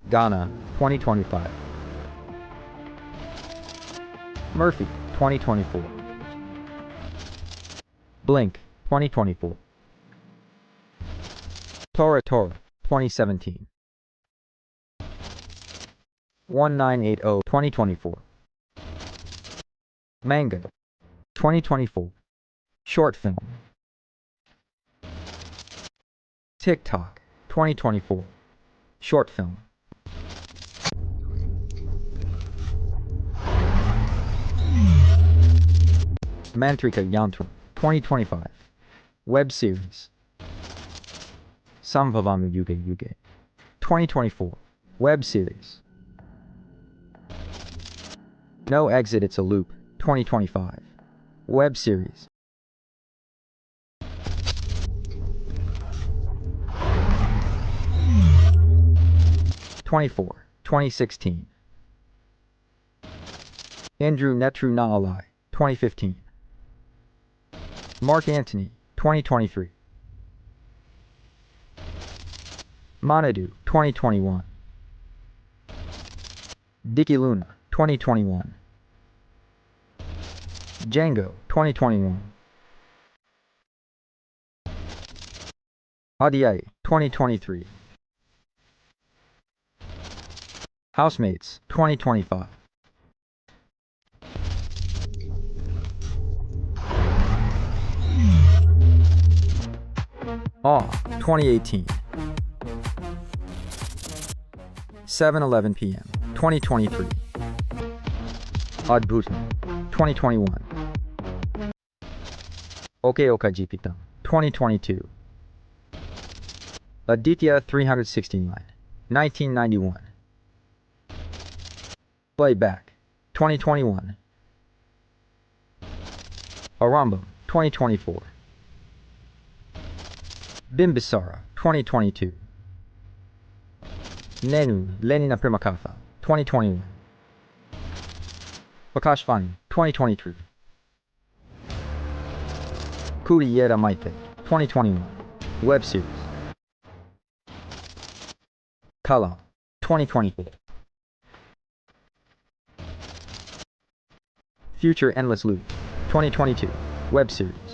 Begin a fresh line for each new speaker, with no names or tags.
Ghana, 2025. Murphy, 2024. Blink, 2024. Tora, 2017. 1980, 2024. Manga, 2024. Short film. TikTok, 2024. Short film. Manthika, yanthram, 2025. Webseries. Sambhavami, yuge, 2024. Webseries. No exit, it's a loop, 2025. Webseries. 2016. Indru, netru, nalai, 2015. Mark Antony, 2023. Manadu, 2021. Dikkiloona, 2021. Jango, 2021. Adiyea, 2023. Housemates, 2025. 2018. 7:11 p.m. 2023. Adbhutam, 2021. Oka Jipitam, 2022. Adiyea 369, 1991. Playback, 2021. Arambam, 2024. Bimbisara, 2022. Nenu, Lenina Primakatha, 2021. Akashvani, 2023. Kuriyera Maite, 2021. Web series. Kala, 2024. Future Endless Loop, 2022. Web series.